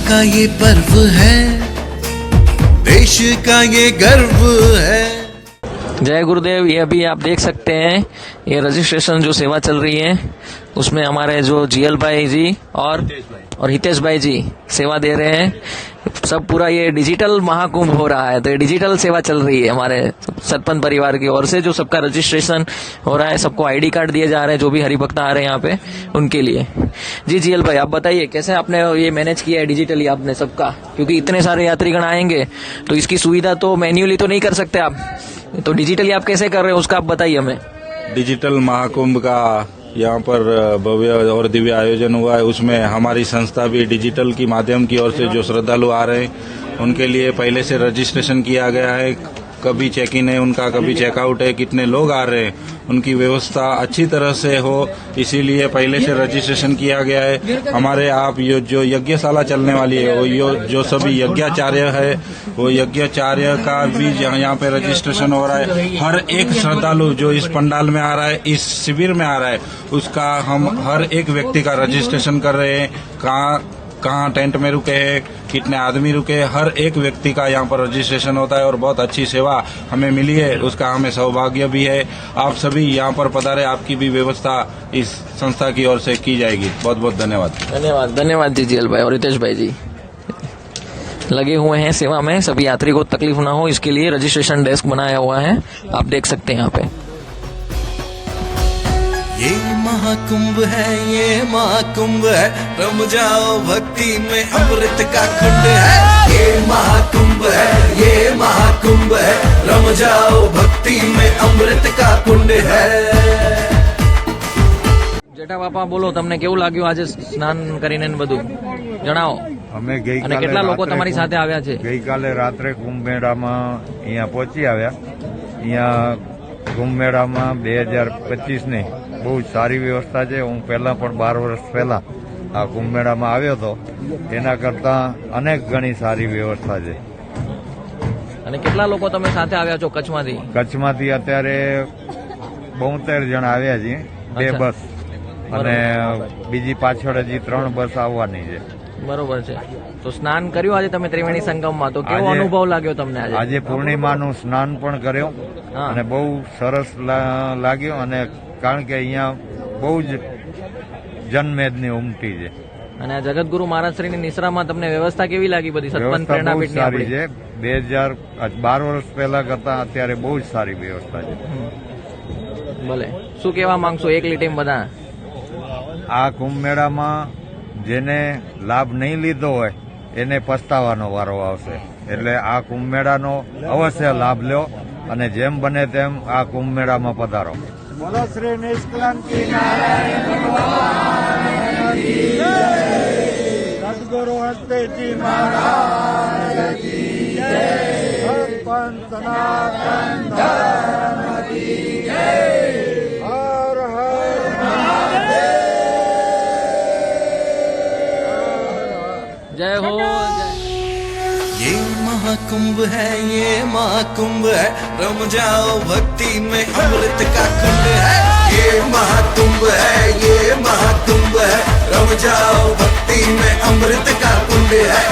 का ये पर्व है, देश का ये गर्व है। जय गुरुदेव। ये अभी आप देख सकते हैं ये रजिस्ट्रेशन जो सेवा चल रही है उसमें हमारे जो जीएल भाई जी और हितेश भाई जी सेवा दे रहे हैं। सब पूरा ये डिजिटल महाकुंभ हो रहा है, तो ये डिजिटल सेवा चल रही है हमारे सतपंथ परिवार की ओर से। जो सबका रजिस्ट्रेशन हो रहा है, सबको आईडी कार्ड दिए जा रहे हैं जो भी हरिभक्त आ रहे हैं यहाँ पे उनके लिए। जी जीएल भाई, आप बताइए कैसे आपने ये मैनेज किया है डिजिटली आपने सबका, क्योंकि इतने सारे यात्रीगण आएंगे तो इसकी सुविधा तो मैन्युअली तो नहीं कर सकते आप, तो डिजिटली आप कैसे कर रहे हो उसका आप बताइए हमें। डिजिटल महाकुंभ का यहाँ पर भव्य और दिव्य आयोजन हुआ है, उसमें हमारी संस्था भी डिजिटल की माध्यम की ओर से जो श्रद्धालु आ रहे हैं उनके लिए पहले से रजिस्ट्रेशन किया गया है। कभी चेक इन है उनका, कभी चेकआउट है, कितने लोग आ रहे हैं उनकी व्यवस्था अच्छी तरह से हो, इसीलिए पहले से रजिस्ट्रेशन किया गया है। हमारे आप जो यज्ञशाला चलने वाली है वो जो सभी यज्ञाचार्य है वो यज्ञाचार्य का भी यहाँ पे रजिस्ट्रेशन हो रहा है। हर एक श्रद्धालु जो इस पंडाल में आ रहा है, इस शिविर में आ रहा है, उसका हम हर एक व्यक्ति का रजिस्ट्रेशन कर रहे हैं। कहाँ टेंट में रुके हैं, कितने आदमी रुके हैं, हर एक व्यक्ति का यहाँ पर रजिस्ट्रेशन होता है और बहुत अच्छी सेवा हमें मिली है, उसका हमें सौभाग्य भी है। आप सभी यहाँ पर पधारे, आपकी भी व्यवस्था इस संस्था की ओर से की जाएगी। बहुत बहुत धन्यवाद। धन्यवाद धन्यवाद जी जीएल भाई और हितेश भाई जी लगे हुए हैं सेवा में। सभी यात्री को तकलीफ ना हो इसके लिए रजिस्ट्रेशन डेस्क बनाया हुआ है, आप देख सकते हैं यहाँ पे। ये महाकुंभ है, ये महाकुंभ है, रम जाओ भक्ति में अमृत का कुंड है। ये महाकुंभ है, ये महाकुंभ है, रम जाओ भक्ति में अमृत का कुंड है। જેઠા બાપા બોલો, તમને કેવું લાગ્યું આજે સ્નાન કરીને ને બધું જણાવો। અમે અને કેટલા લોકો તમારી સાથે આવ્યા છે? ગઈકાલે રાત્રે કુંભ મેળામાં અહીંયા પહોંચી આવ્યા। અહીંયા કુંભ મેળામાં 2025 ની બહુ સારી વ્યવસ્થા છે। હું પહેલા પણ 12 વર્ષ પહેલા આ કુંભ મેળામાં આવ્યો હતો, એના કરતા અનેક ગણી સારી વ્યવસ્થા છે। અને કેટલા લોકો તમે સાથે આવ્યા છો કચ્છમાંથી? કચ્છમાંથી અત્યારે 72 જણ આવ્યા છીએ, 2 બસ અને બીજી પાછળ હજી 3 બસ આવવાની છે। બરોબર છે। તો સ્નાન કર્યું આજે તમે ત્રિવેણી સંગમમાં, તો કેવો અનુભવ લાગ્યો તમને આજે? આજે પૂર્ણિમાનું સ્નાન પણ કર્યું અને બહુ સરસ લાગ્યું, અને કારણ કે અહીંયા બહુ જ જનમેદની ઉમટી છે। અને આ જગતગુરુ મહારાજશ્રીની નિશ્રામાં તમને વ્યવસ્થા કેવી લાગી બધી સતપંથ પ્રેરણાપીઠની? સારી છે। 2012 વર્ષ પહેલા કરતા અત્યારે બહુ જ સારી વ્યવસ્થા છે। ભલે, શું કહેવા માંગશો એક લીટીમાં બધા? આ કુંભ મેળામાં જેને લાભ નહીં લીધો હોય એને પસ્તાવાનો વારો આવશે, એટલે આ કુંભ મેળાનો અવશ્ય લાભ લ્યો અને જેમ બને તેમ આ કુંભ મેળામાં પધારો। બોલો શ્રી નિષ્કલંકી નારાયણ ભગવાન કી જય, સદગુરુ હસ્તેજી મહારાજ કી જય, સતપંથ સનાતન ધર્મ કી જય। હર હર મહાદેવ। जय हो। ये महाकुंभ है, ये महाकुंभ है, रम जाओ भक्ति में अमृत का कुंड है। ये महाकुंभ है, ये महाकुंभ है, रम जाओ भक्ति में अमृत का कुंड है।